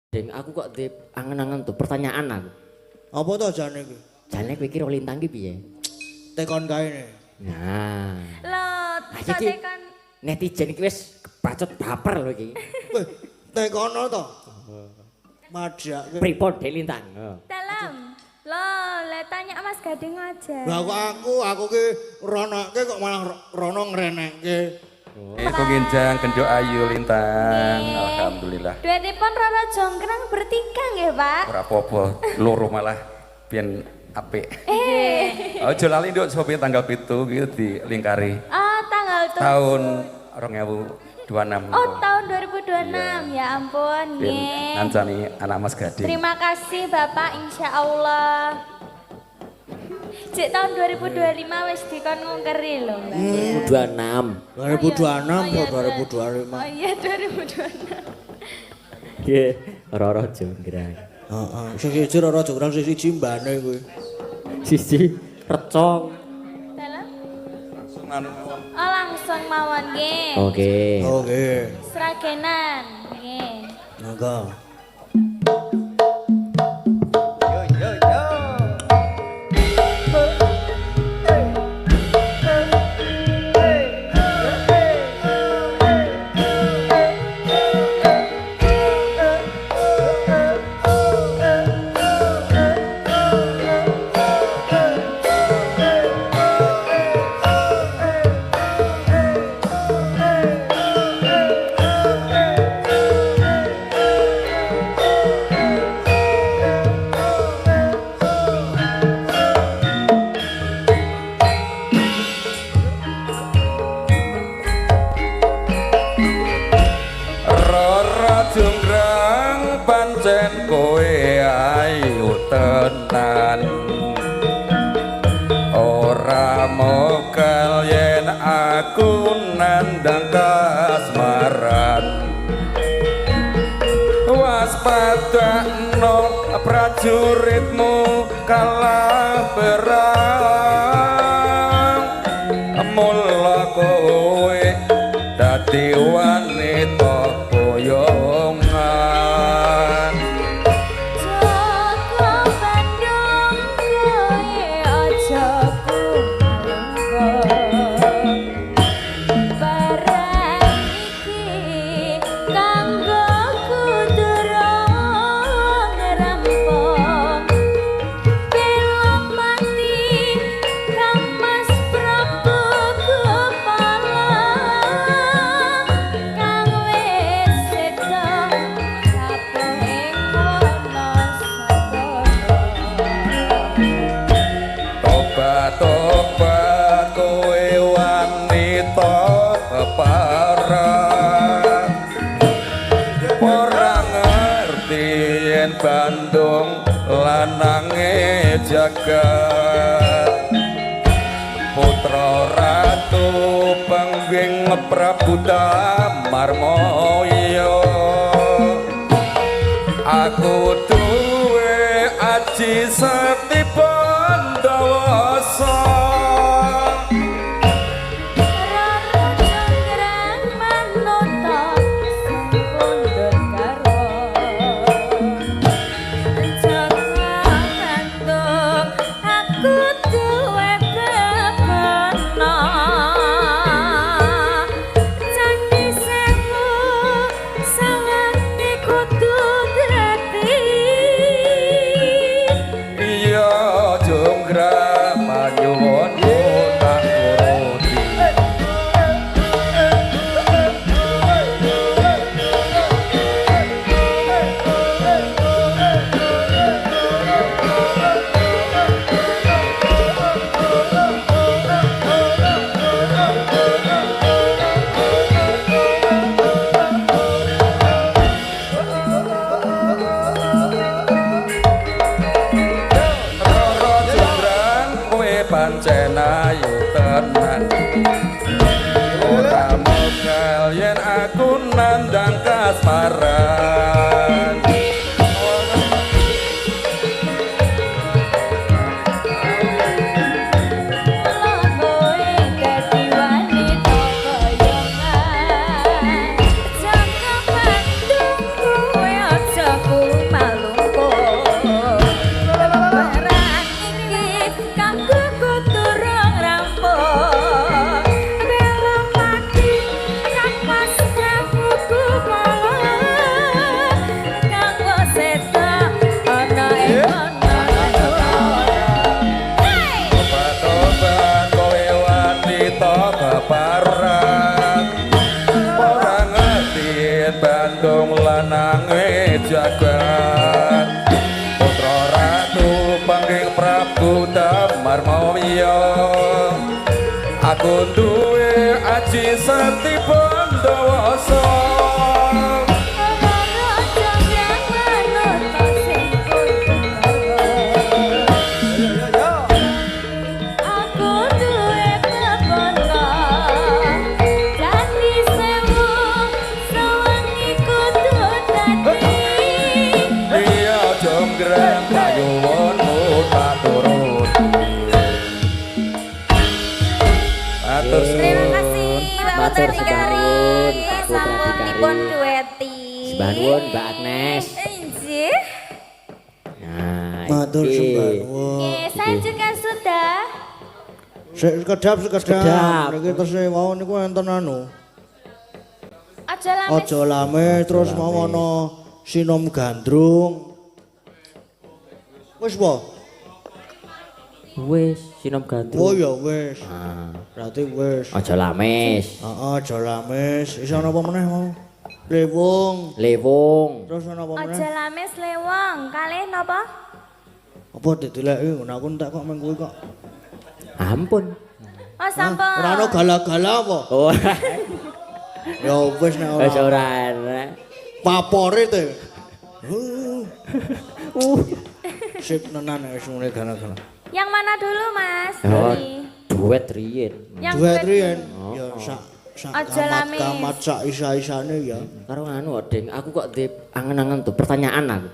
Ding, aku kok di angen-angen tuh pertanyaan aku. Apa to jane iki? Jane kowe iki ro lintang ki piye? Tekon kae. Nah. Loh, Iki tekan netizen iki wis kepacut baper lho iki. Weh, tekono to. Majak. Pripun Dek Lintang? dalam. Loh, le tanya Mas Gading aja. Lah kok aku ki ronoke kok malah rono ngrenekke. Iku nginjang kenduk ayu Lintang. Alhamdulillah. Duetipun Roro Jonggrang bertiga nggih, Pak? Ora apa-apa, loro malah biyen apik. Aja lali nduk sopi tanggal 7 iki dilingkari. Oh, tanggal tuh. Tahun 2026. Oh, tahun 2026. Ya ampun, nggih. Ngancani anak Mas Gading. Terima kasih Bapak, insya Allah. Cek tahun 2025 wis dikon ngungkeri lho, Mbak. 2026. 2026 kok 2025. Oh iya 2026. Nggih, Roro Jonggrang. Heeh, sing siji ora jograng sing siji mbane kuwi. Sisi recong. Dalam? Langsung anu mawon. Oh, langsung mawon nggih. Oke. Oke. Seragenan nggih. Monggo. Roro Jonggrang pancen kowe ayu tenan. Ora mogal yen aku nandang kasmaran. Waspadakno prajuritmu kalah perang. Mula kowe dadi wanita boyongan. Joko Bandung kowe aja kumalengkon. Barang iki kanggo kudurung rampung. Belum mati Kang Mas Prabu kepala. Kang wis sedo rapuh ing kono Tobat-tobat kowe wanita peparat. Ora ngerti yen Bandung lanange jagat. Putra ratu pengging Prabu Damarmaya. Aku duwe aji sakti Pandawasa. Roro Jonggrang manota sampundhut karo Joko Bandung aku duwe begono. Candi Sewu sawetara kudu dadi. Iya Jonggrang manyuwun tak nuruti. Roro Jonggrang kowe pancen ayu tenan. Ora mogal yen aku nandang kasmaran. Kowe dadi wanita boyongan. Joko Bandung kowe aja jagat putra ratu panggih Prabu Damar Maulya aku duwe aji sati Pandawasa Terima kasih Bapak Matur Berdikari sebangun, sampun Putra dipun Berdikari. dueti. Sebangun Mbak Agnes. Injih. Nah, Matur iki. sembahun. Oke, saya juga sudah. Sekedap. Sekedap. Niki tesih wau niku enten anu. Aja lamis. Aja lame terus mau ana sinom gandrung. Wis po? Wis sinom gandrung. Oh ya wis. Ah, Berarti wis. aja lamis. Heeh, aja lamis. Wis ana apa meneh mau? Lewung. Lewung. Terus ana apa Aja meneh? lamis lewong. Kalih napa? Apa dideleki ngono aku entek kok mengkuwi kok. Ampun. Oh, sampun. Ora ana gala-gala apa? Oh, Ya wis nek wis ora. ora ana. Favorit e. Sip tenan wis ngene gala-gala. Yang mana dulu, Mas? Oh, Ini. duet riyen. Yang Duet duet. riyen. Oh. Ya sak Aja lamis. kamat sak isa-isane ya. Karo anu, Ding, aku kok di angen-angen tuh pertanyaan aku.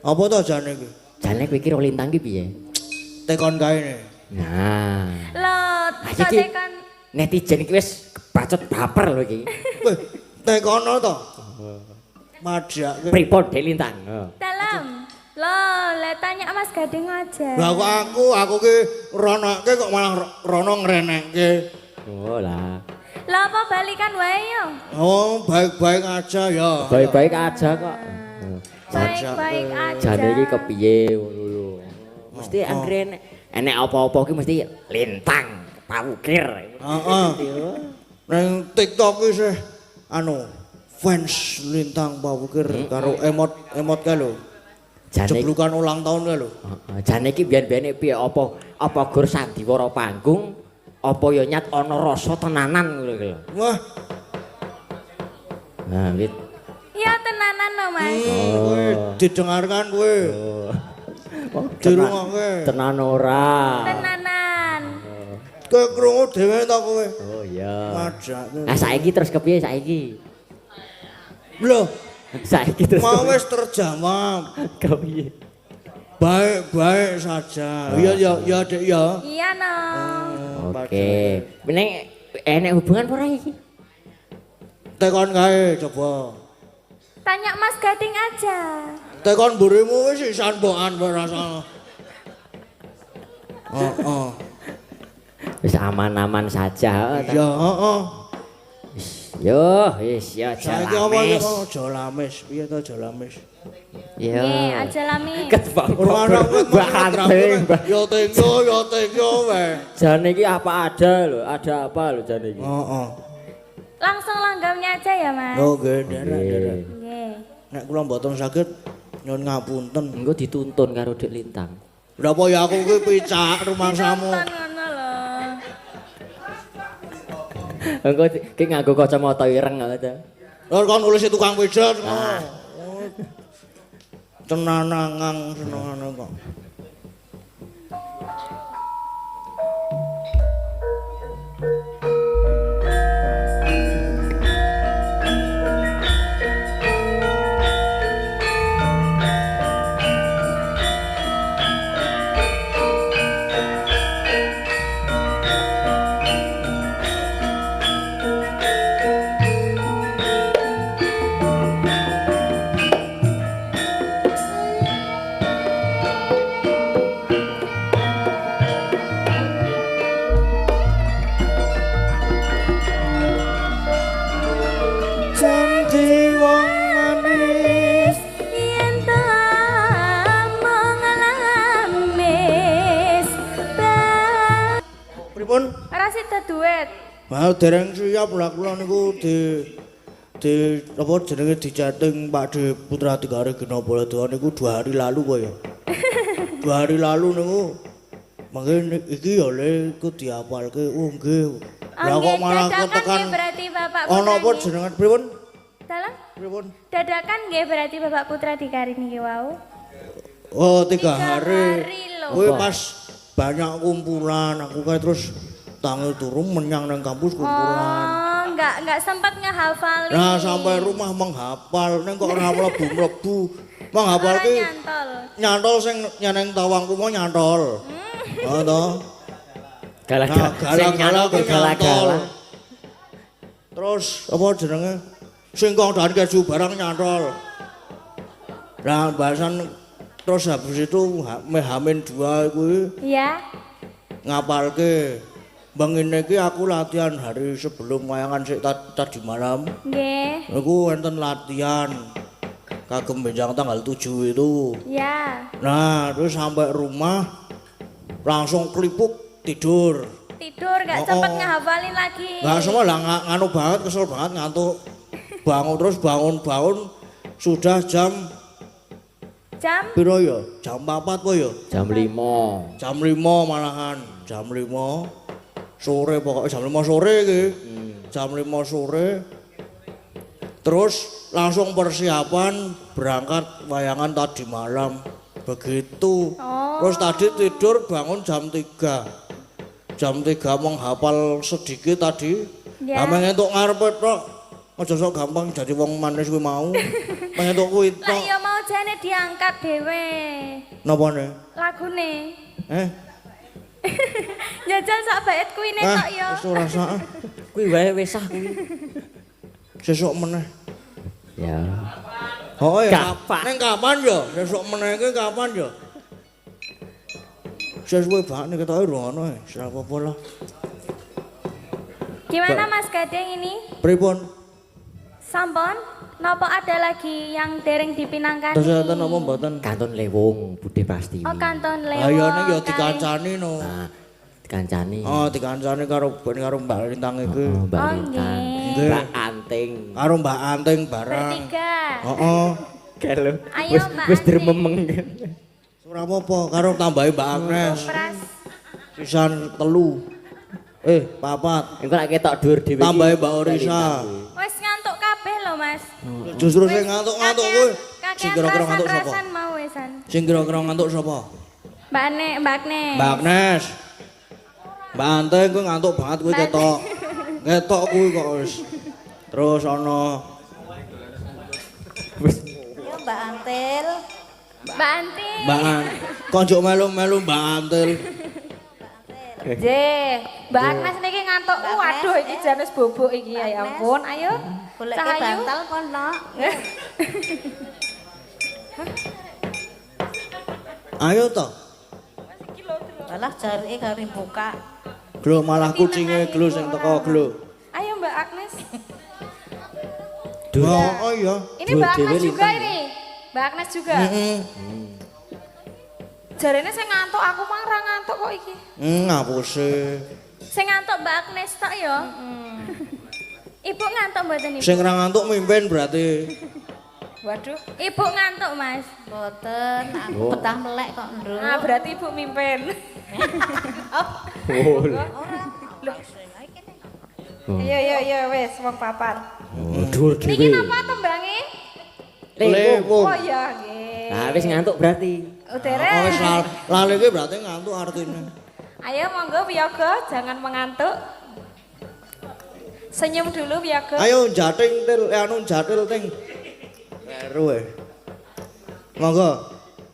Apa to jane iki? Jane kowe iki ro lintang ki piye? Tekon kae ne. Nah. Loh, Iki kok tekan netizen iki wis bacot baper lho iki. Weh, tekono to. Majak. Pripun Dek Lintang? Oh. dalam. Loh, le tanya Mas Gading aja. Lah kok aku ki ronoke kok malah rono ngrenekke. Oh lah. Lah apa balikan wae yo? Oh, baik-baik aja ya. Baik-baik aja kok. Baik-baik aja. Jane iki kepiye ngono lho. Mesti anggere enek apa-apa ki mesti Lintang, pawukir. Heeh. Nang TikTok ki sih anu fans Lintang Pawukir karo emot kae lho. Jane Jeblukan ulang tahun kae lho. jane iki biyen-biyene piye apa gur sandiwara panggung apa ya nyat ana rasa tenanan ngono lho. Wah, Nah, wit. Ya tenanan no, Mas. kowe didengarkan kowe. Dirungokke. Tenan ora. Tenanan. Kowe krungu dhewe ta kowe. Oh iya. Majak. Nah saiki terus kepiye saiki? Lho, Saiki terus mau wis terjawab. kepiye? Baik-baik saja. Iya ya Dek ya. Iya no. Oke. Meneng enek hubungan apa ora iki? Tekon kae coba. Tanya Mas Gading aja. Tekon mburimu wis isan mbokan ora salah. Heeh. Wis aman-aman saja. Ya heeh. Yo, wis ya Saiki apa ya jalames. aja lamis. Piye to aja lamis? Yo. Nggih, aja lami. Ora Mbak Anting. Yo tenggo wae. Jane iki apa ada lho? Ada apa lho jane iki? Heeh. Langsung langgamnya aja ya, Mas. Oh, nggih, derek. Nggih. Nek kula mboten saged nyuwun ngapunten. Engko dituntun karo Dek Lintang. Lha apa ya aku kuwi picak rumangsamu. Ngono lho. Engko ki nganggo kacamata ireng ngono. Lha kon nulis tukang pijat. Tenanangang senengane kok. Janji wong manis. Yen to mong lamis. Pripun? Ora sida duet. Mau dereng siap lah kula niku di apa jenenge diceting Pak De Putra Tigare Gena Baladewa niku 2 hari lalu kok ya. 2 hari lalu niku mangke iki ya le iku diapalke. Oh nggih. Lah kok malah ketekan. Berarti Bapak Ana apa jenengan pripun? Dalam? Pripun? Dadakan nggih berarti Bapak Putra Tigari niki wau. Oh 3 hari. lho. Kuwi pas banyak kumpulan aku kae terus tangi turun menyang nang kampus kumpulan. Oh, enggak sempat ngehafalin. Nah sampai rumah menghafal neng kok ora mlebu-mlebu. Menghafal ki nyantol sing nyeneng tawangku mau nyantol. Oh to. Galak-galak. Terus apa jenenge? Singkong dan keju barang nyantol. Nah bahasan terus habis itu Hamin 2 kuwi Iya. ngapalke. Bangine iki aku latihan hari sebelum wayangan sik tadi malam. Nggih. Niku wonten latihan kagem benjang tanggal 7 itu. Ya. Nah, terus sampai rumah langsung kelipuk tidur. Tidur enggak sempat ngehafalin lagi. Enggak semua lah nganu banget, kesel banget ngantuk. Bangun terus bangun sudah jam piro ya? Jam 4 po ya? Jam 5. Jam 5 malahan, jam 5 sore pokoknya jam 5 sore iki. Jam 5 sore. Terus langsung persiapan berangkat wayangan tadi malam. Begitu. Terus tadi tidur bangun jam 3. Jam 3 menghafal sedikit tadi. Ya. Ameng entuk ngarepe tok. Aja sok gampang jadi wong manis kuwi mau. Mengentuk kuwi tok. Lah ya mau jane diangkat dhewe. Napane? Lagune. Jajal sak bait kuwi tok ya. Wis ora sak. Kuwi wae wis sah kuwi. Sesuk meneh. Ya. Oh ya. Kapan? Neng kapan ya? Sesuk meneh iki kapan ya? Sesuai banget nih ketoke rono ae. Ora apa-apa lah. Gimana Mas Gading ini? Pripun? Sampun? Napa ada lagi yang dereng dipinangkan? Kesehatan apa mboten? Kantun Lewung Bude Prastiwi. Oh kanton lewat. Ayo ning ya dikancani no. Nah, dikancani. Oh, dikancani karo Mbak Lintang iki. Mbak Oh, Lintang. nggih. Mbak Anting. Karo Mbak Anting bareng. Bertiga. Heeh. Kalau Ayo, Mbak wis Anting. dirememeng. Ora apa-apa karo tambahi Mbak Agnes. Pras. Sisan 3. 4. Engko lak ketok dhuwur dhewe. Tambahi Mbak Orisa. Wis ngantuk kabeh lho Mas. Justru sing ngantuk-ngantuk kuwi. Sing Kakean kira-kira ngantuk sapa? rasan mau wesan. Sing kira-kira ngantuk sapa? Mbak Agnes. Mbak Agnes. Mbak Anting kuwi ngantuk banget kuwi ketok. Ketok kuwi kok wis. Terus ana Yo Mbak Antil. Mbak Anti. Kok njuk melu-melu Mbak Antil. Jeh, Mbak Agnes niki ngantuk. Waduh iki jan wis bobok iki ya ampun. Ayo. Goleke Cahayu. bantal kono. Ayo to. Alah jarike kari buka. Glo malah kucinge glo sing teko glo. Ayo Mbak Agnes. Oh iya. Ini Mbak Agnes juga ini. Mbak Agnes juga. Jarene sing ngantuk aku mah ora ngantuk kok iki. Ngapuse. Sing ngantuk Mbak Agnes tok ya. Ibu ngantuk mboten Ibu? Sing ra ngantuk mimpin berarti. Waduh, Ibu ngantuk Mas. Boten, aku betah melek kok nduk. Ah, berarti Ibu mimpin. Oh. Iya wis wong papat. Dhuwur dhewe. Niki napa tembange? Lewung. Oh iya nggih. Nah, wis ngantuk berarti. Udah Wis lali iki berarti ngantuk artine. Ayo monggo Wiyaga, jangan mengantuk. Senyum dulu Wiyaga. Ayo jating til, anu jatil ting. Baru Monggo.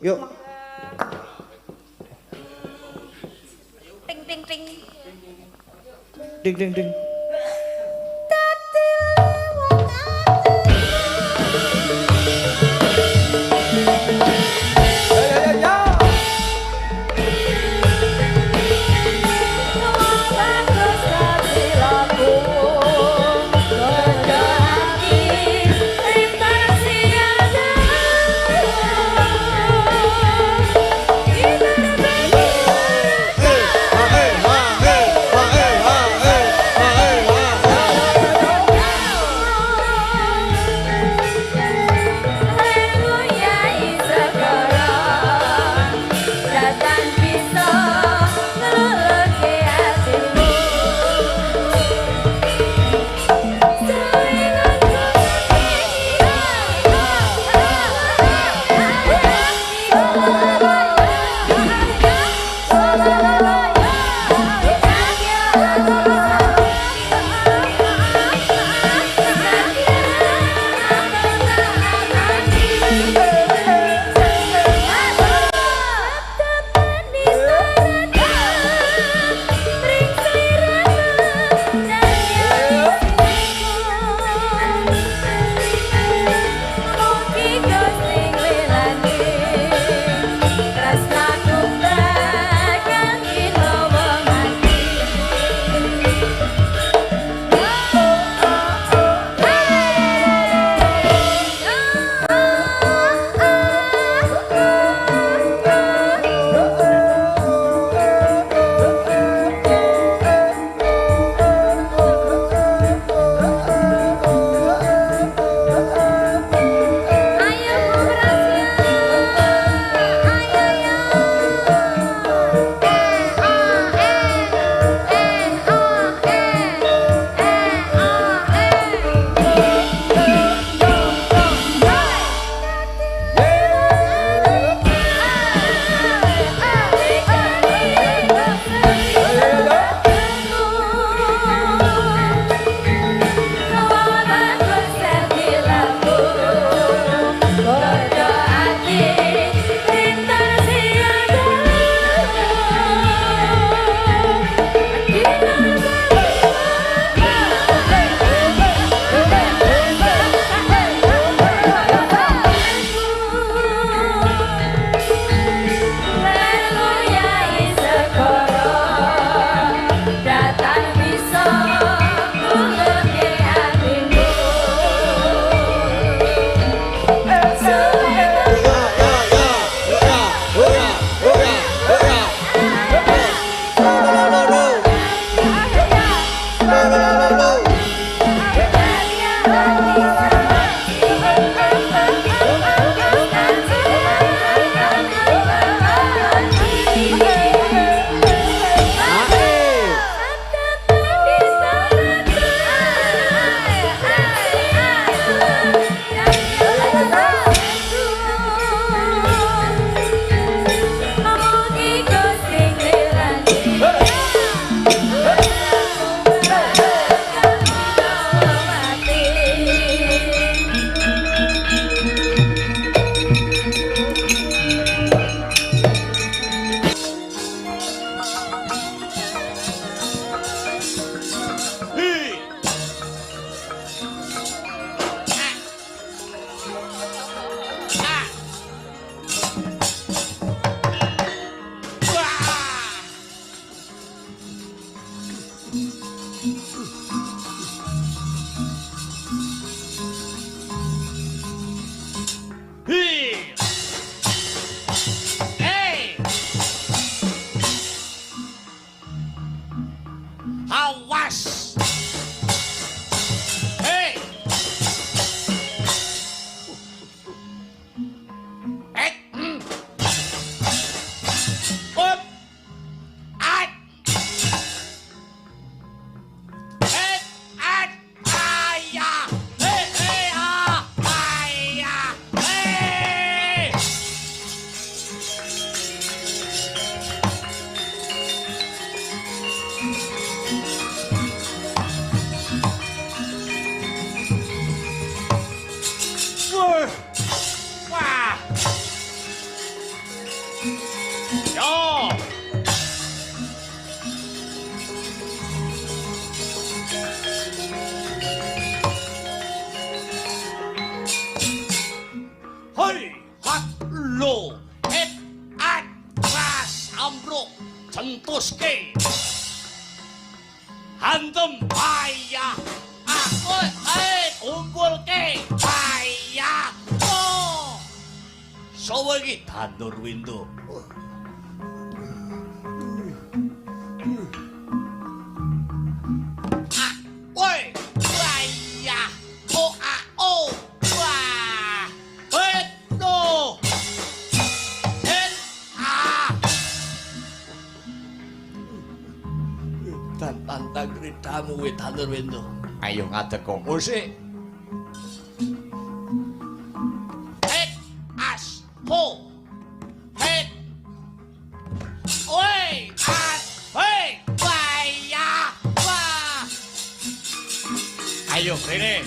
Yuk. Ting ting ting. Ding ding ding. Sapa iki Tandur Windu? Woi, waya, o a o, wah, Windu, dan tantang kritamu wit Tandur Windu. Ayo ngadeg kok musik. Ho! Hei! Oi! Hei! Waya! Wah! Ayo, rene!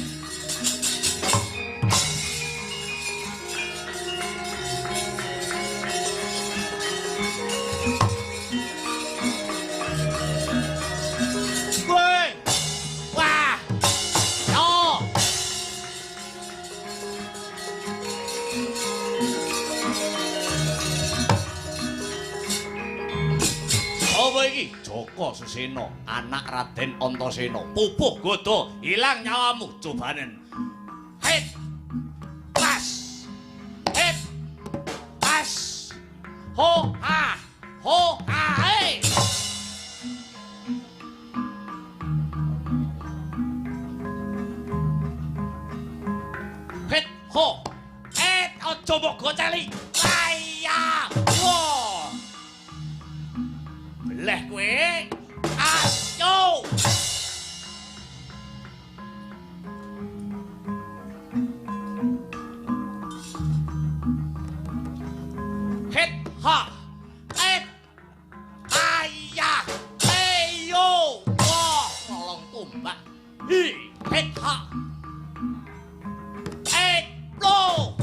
Woi! Wah! Yo! Apa iki? Joko Suseno, anak Raden Antasena. Pupuh godo, ilang nyawamu cobanen. Hit. Pas. Hit. Pas. Ho ha. Ho ha hey. Hit ho. Hit ojo mbok goceli. Aya. Wow. Leh kowe. Ayo. Hit ha. Hit. Ayah. Ayo. Wah, tolong tumbak. Hi. Hit ha. Hit lo.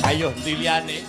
Ayo diliane.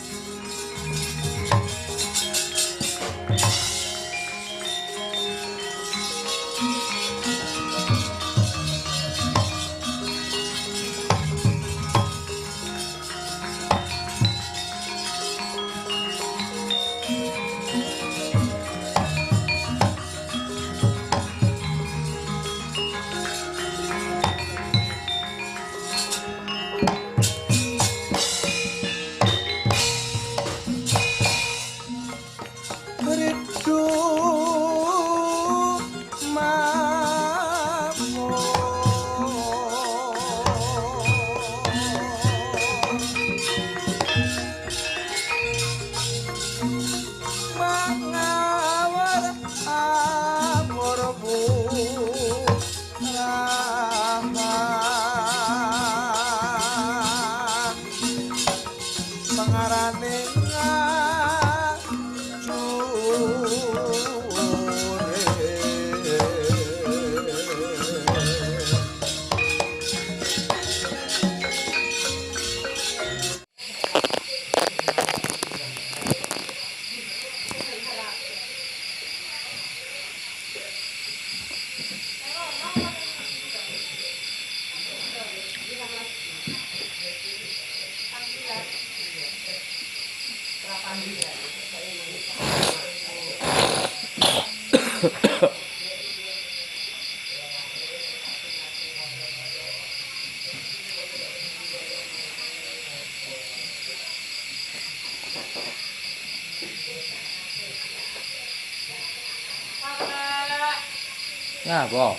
Ngapa?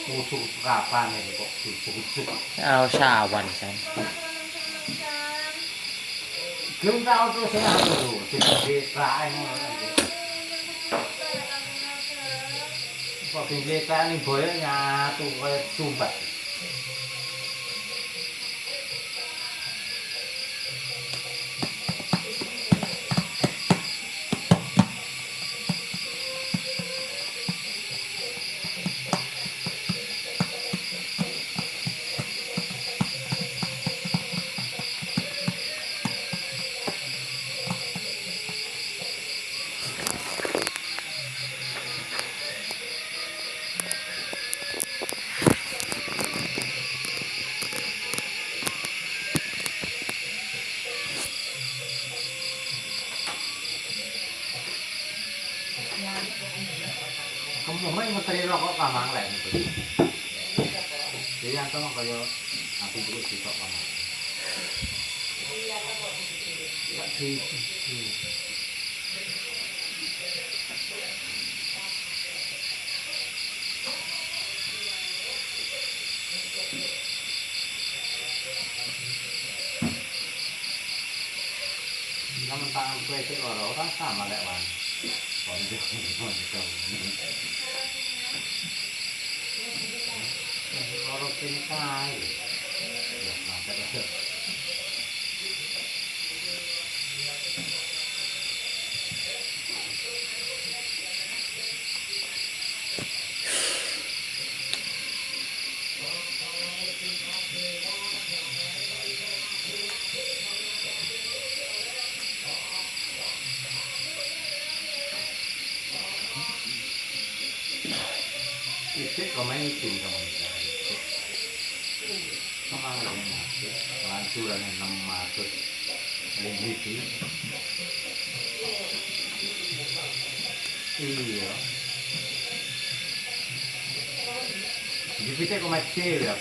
Busuk kapan ini kok busuk-busuk. Ora sawan san. Belum tahu terus saya dulu, desa ngono iki. Kok desa ning boyo nyatu koyo sumbat. Dari rokok kamang lek niku. Jadi antum kaya aku terus sitok kamang. Ya di. Namun tangan kue sih orang sama lek wan. Loro kene kae. Ya, mantap. Isik kok main isin kamu. Kemang lagi, lancuran 600 lebih. Iya. Jadi kita kok masih ya.